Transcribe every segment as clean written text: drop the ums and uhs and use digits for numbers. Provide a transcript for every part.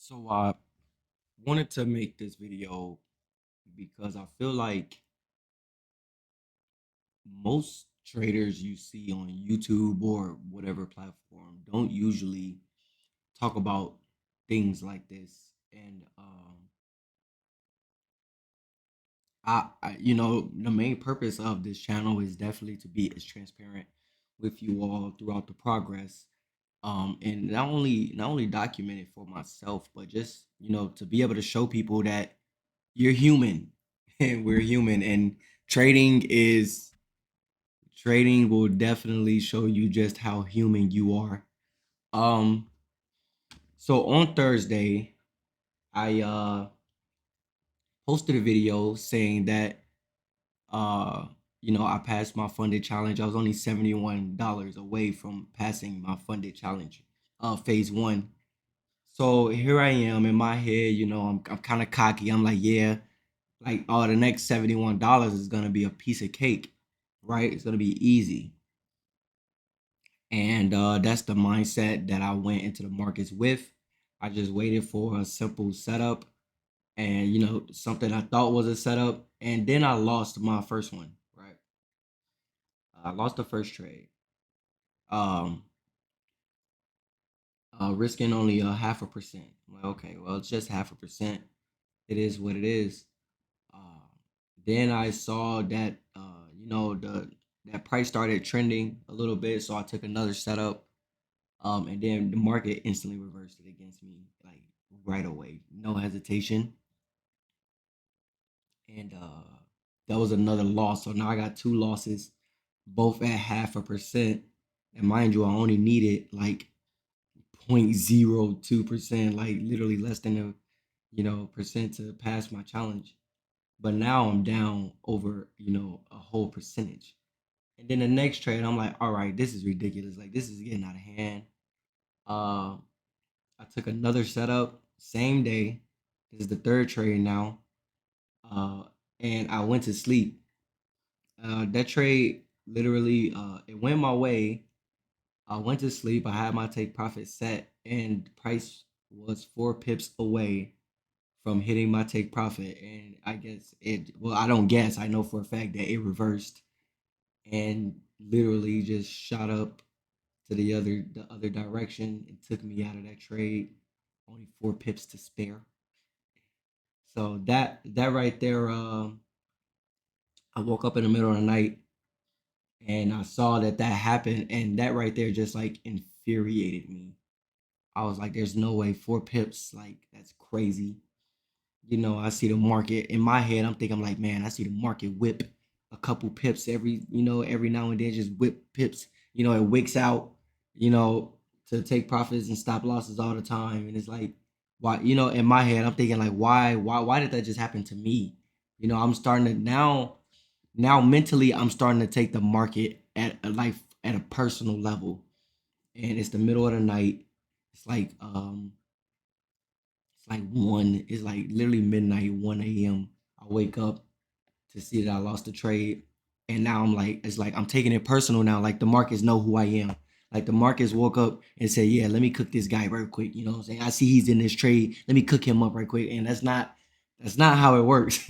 So I wanted to make this video because I feel like most traders you see on YouTube or whatever platform don't usually talk about things like this. And the main purpose of this channel is definitely to be as transparent with you all throughout the progress. And not only document it for myself, but just to be able to show people that you're human and we're human, and trading is trading will definitely show you just how human you are. um so on Thursday, I posted a video saying that uh I passed my funded challenge. I was only $71 away from passing my funded challenge, phase one. So here I am in my head, I'm kind of cocky. I'm like, yeah, like, oh, the next $71 is gonna be a piece of cake, right? It's gonna be easy. And that's the mindset that I went into the markets with. I just waited for a simple setup, and something I thought was a setup, and then I lost my first one, right? I lost the first trade. Um Risking only a 0.5%. I'm like, okay, well, it's just 0.5%. It is what it is. Uh, then I saw that the that price started trending a little bit, so I took another setup. And then the market instantly reversed it against me, like, right away, no hesitation. And that was another loss. So now I got two losses, both at 0.5%. And mind you, I only needed like 0.02%, like literally less than a percent to pass my challenge. But now I'm down over, a whole percentage. And then the next trade, I'm like, all right, this is ridiculous. Like, this is getting out of hand. Uh, I took another setup same day. This is the third trade now. Uh, and I went to sleep. That trade literally, it went my way. I went to sleep. I had my take profit set, and the price was 4 pips away from hitting my take profit. And I guess well, I don't guess, I know for a fact that it reversed and literally just shot up to the other direction and took me out of that trade. Only 4 pips to spare. So that right there, I woke up in the middle of the night and I saw that happened, and that right there just like infuriated me. I was like, "There's no way 4 pips, like, that's crazy." I see the market in my head. I'm thinking, I'm like, man, I see the market whip a couple pips every now and then, just whip pips. It wicks out, you know, to take profits and stop losses all the time. And it's like, why? In my head, I'm thinking like, why did that just happen to me? I'm starting to now mentally, I'm starting to take the market at a life at a personal level, and it's the middle of the night. It's like it's like one. It's like literally midnight, 1 a.m. I wake up to see that I lost the trade, and now I'm like, it's like I'm taking it personal now. Like, the markets know who I am. Like, the markets woke up and said, "Yeah, let me cook this guy right quick." You know what I'm saying? I see he's in this trade. Let me cook him up right quick. And that's not how it works.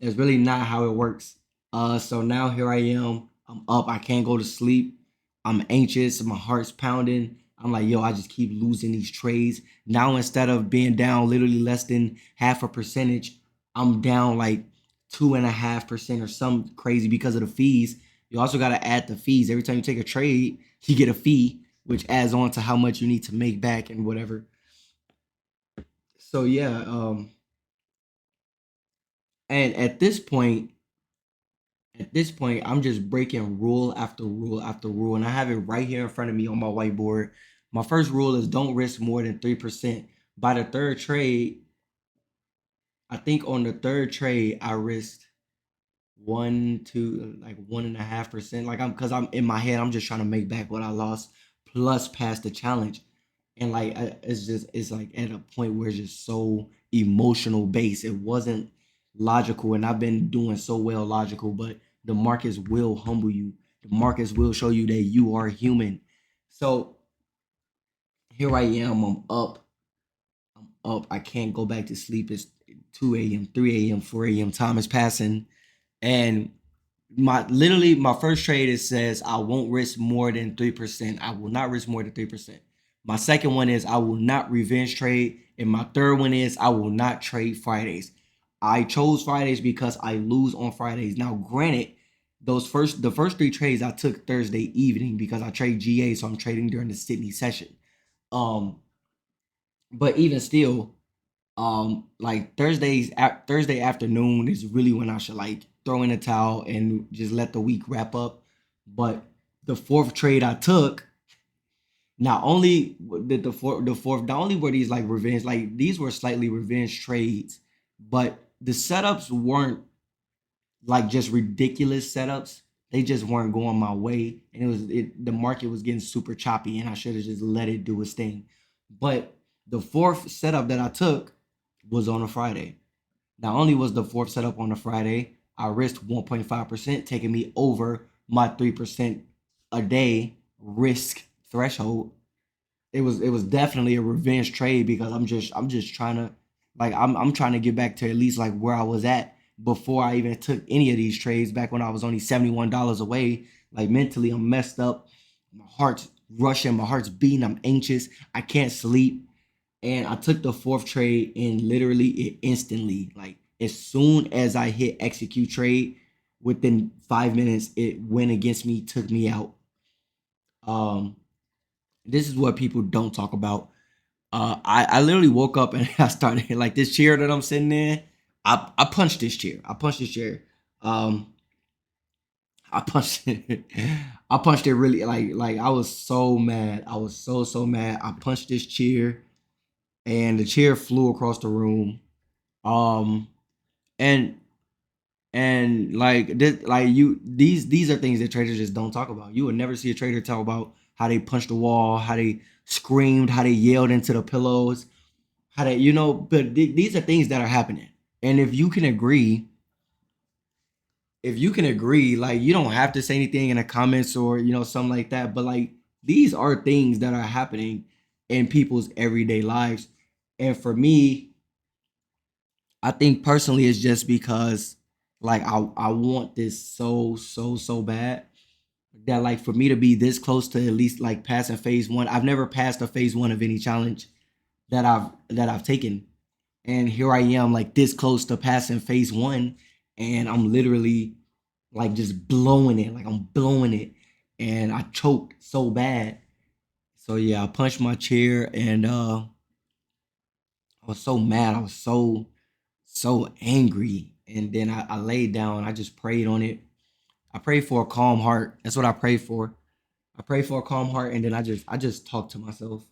That's really not how it works. So now here I am. I'm up. I can't go to sleep. I'm anxious. My heart's pounding. I'm like, yo, I just keep losing these trades. Now, instead of being down literally less than half a percentage, I'm down like 2.5% or some crazy because of the fees. You also got to add the fees. Every time you take a trade, you get a fee, which adds on to how much you need to make back and whatever. So yeah, and at this point, I'm just breaking rule after rule after rule, and I have it right here in front of me on my whiteboard. My first rule is don't risk more than 3%. By the third trade, I think on the third trade, I risked one, two, like 1.5%. Like, because I'm in my head, I'm just trying to make back what I lost plus pass the challenge. And like, it's like at a point where it's just so emotional based. It wasn't logical, and I've been doing so well logical, but the markets will humble you. The markets will show you that you are human. So here I am. I'm up. up. I can't go back to sleep. It's 2 a.m., 3 a.m., 4 a.m. Time is passing. And my first trade, it says I won't risk more than 3%. I will not risk more than 3%. My second one is I will not revenge trade. And my third one is I will not trade Fridays. I chose Fridays because I lose on Fridays. Now, granted, the first three trades I took Thursday evening because I trade GA, so I'm trading during the Sydney session. Um, but even still, like Thursday afternoon is really when I should like throw in a towel and just let the week wrap up. But the fourth trade I took, not only did the fourth not only were these like revenge, like these were slightly revenge trades, but the setups weren't like just ridiculous setups. They just weren't going my way, and the market was getting super choppy, and I should have just let it do its thing. But the fourth setup that I took was on a Friday. Not only was the fourth setup on a Friday, I risked 1.5%, taking me over my 3% a day risk threshold. It was definitely a revenge trade because I'm just trying to like I'm trying to get back to at least like where I was at before I even took any of these trades back when I was only $71 away. Like mentally I'm messed up. My heart's rushing, my heart's beating, I'm anxious, I can't sleep. And I took the fourth trade and literally it instantly, like as soon as I hit execute trade, within 5 minutes, it went against me, took me out. Um, this is what people don't talk about. I literally woke up and I started like this chair that I'm sitting in. I punched this chair. I punched this chair. Um, I punched it. I punched it really like I was so mad. I was so mad. I punched this chair and the chair flew across the room. Um, and like this, like these are things that traders just don't talk about. You would never see a trader talk about how they punched the wall, how they screamed, how they yelled into the pillows, how they, but these are things that are happening. And if you can agree, like you don't have to say anything in the comments or something like that, but like these are things that are happening in people's everyday lives. And for me, I think personally it's just because like I want this so bad that like for me to be this close to at least like passing phase one. I've never passed a phase one of any challenge that I've taken. And here I am like this close to passing phase one, and I'm literally like just blowing it. Like I'm blowing it. And I choked so bad. So yeah, I punched my chair and I was so mad. I was so angry. And then I laid down. I just prayed on it. I prayed for a calm heart. That's what I prayed for. I prayed for a calm heart, and then I just talked to myself.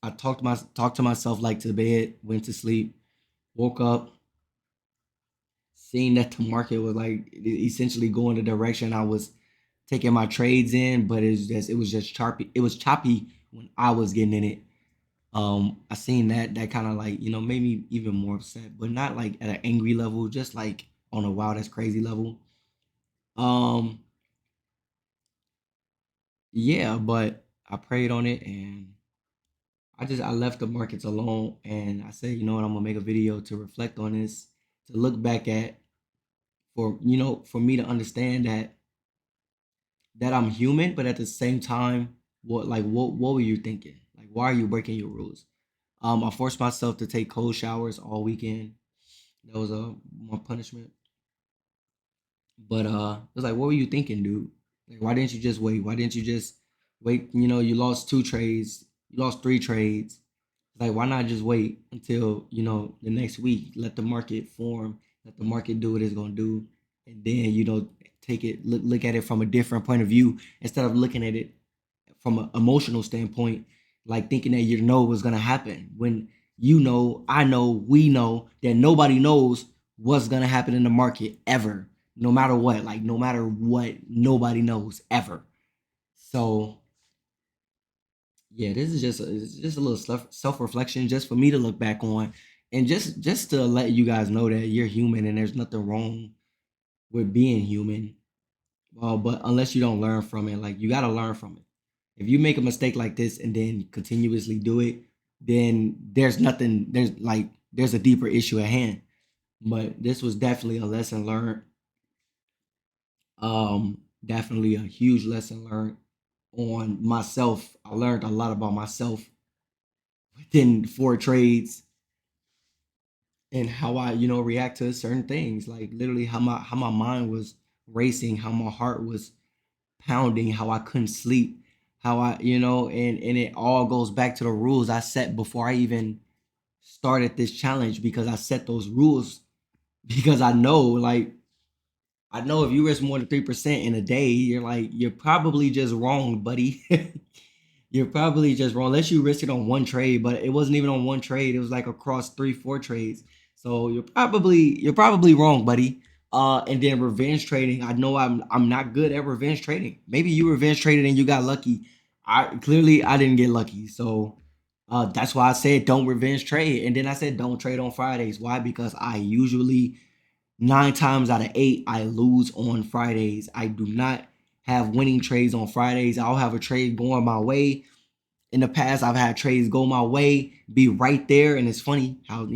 I talked to myself like to bed, went to sleep, woke up, seeing that the market was like essentially going the direction I was taking my trades in, but it was just choppy. It was choppy when I was getting in it. I seen that kind of like made me even more upset, but not like at an angry level, just like on a wow that's crazy level. Um, yeah, but I prayed on it and I left the markets alone and I said, you know what, I'm gonna make a video to reflect on this, to look back at, for me to understand that I'm human, but at the same time, what were you thinking? Like why are you breaking your rules? I forced myself to take cold showers all weekend. That was my punishment. But it was like, what were you thinking, dude? Like, why didn't you just wait? Why didn't you just wait? You lost two trades, you lost three trades. Like, why not just wait until the next week? Let the market form. Let the market do what it's gonna do, and then take it look at it from a different point of view instead of looking at it from an emotional standpoint, like thinking that you know what's gonna happen when I know, we know that nobody knows what's gonna happen in the market ever, no matter what. Like no matter what, nobody knows ever. So yeah, this is it's just a little self reflection, just for me to look back on, and just to let you guys know that you're human and there's nothing wrong with being human. Well, but unless you don't learn from it, like you got to learn from it. If you make a mistake like this and then continuously do it, then there's nothing, there's a deeper issue at hand. But this was definitely a lesson learned. Definitely a huge lesson learned on myself. I learned a lot about myself within four trades and how I, react to certain things. Like literally how my mind was racing, how my heart was pounding, how I couldn't sleep, how I, and it all goes back to the rules I set before I even started this challenge, because I set those rules because I know if you risk more than 3% in a day, you're probably just wrong, buddy. You're probably just wrong. Unless you risk it on one trade, but it wasn't even on one trade. It was like across three, four trades. So you're probably wrong, buddy. And then revenge trading. I know I'm not good at revenge trading. Maybe you revenge traded and you got lucky. I didn't get lucky. So that's why I said don't revenge trade. And then I said don't trade on Fridays. Why? Because I usually 9 times out of 8 I lose on Fridays. I do not have winning trades on Fridays. I'll have a trade going my way. In the past, I've had trades go my way, be right there, and it's funny how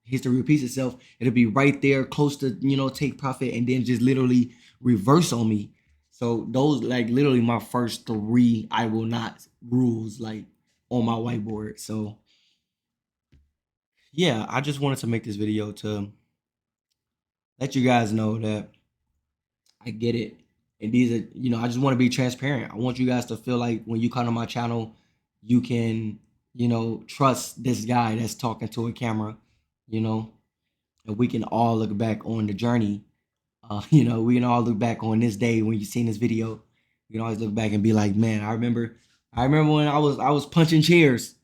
history repeats itself. It'll be right there, close to take profit, and then just literally reverse on me. So those like literally my first three I will not rules like on my whiteboard. So yeah, I just wanted to make this video to let you guys know that I get it. And these are, I just want to be transparent. I want you guys to feel like when you come to my channel, you can, trust this guy that's talking to a camera, you know, and we can all look back on the journey. We can all look back on this day when you seen this video. You can always look back and be like, man, I remember when I was punching chairs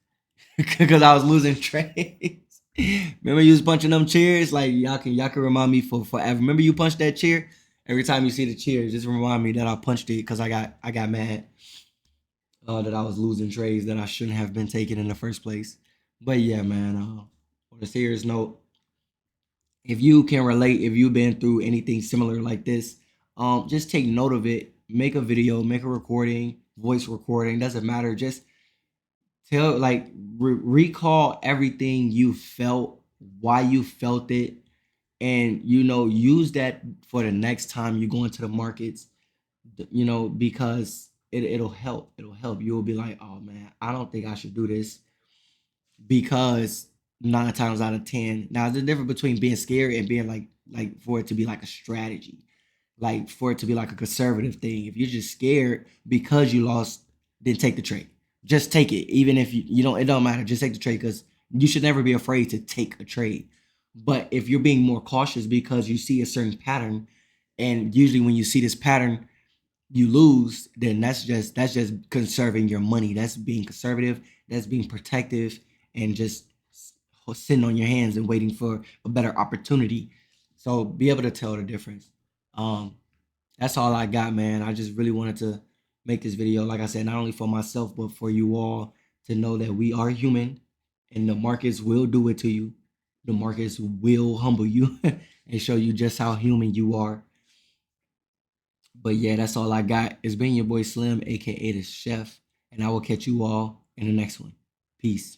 because I was losing trades. Remember you was punching them chairs? Like y'all can remind me for forever. Remember you punched that chair? Every time you see the chair, just remind me that I punched it because I got mad that I was losing trades that I shouldn't have been taking in the first place. But yeah, man. On a serious note, if you can relate, if you've been through anything similar like this, just take note of it. Make a video, make a recording, voice recording, doesn't matter. Just tell recall everything you felt, why you felt it, and use that for the next time you go into the markets, because it'll help. You'll be like, oh man, I don't think I should do this, because 9 times out of 10, now there's a difference between being scared and being like for it to be like a strategy, like for it to be like a conservative thing. If you're just scared because you lost, then take the trade. Just take it. Even if you don't, it don't matter. Just take the trade, because you should never be afraid to take a trade. But if you're being more cautious because you see a certain pattern, and usually when you see this pattern, you lose, then that's just conserving your money. That's being conservative. That's being protective, and just sitting on your hands and waiting for a better opportunity. So be able to tell the difference. Um, that's all I got, man. I just really wanted to make this video, like I said, not only for myself but for you all to know that we are human, and the markets will do it to you. The markets will humble you and show you just how human you are. But yeah, that's all I got. It's been your boy Slim, aka the Chef, and I will catch you all in the next one. Peace.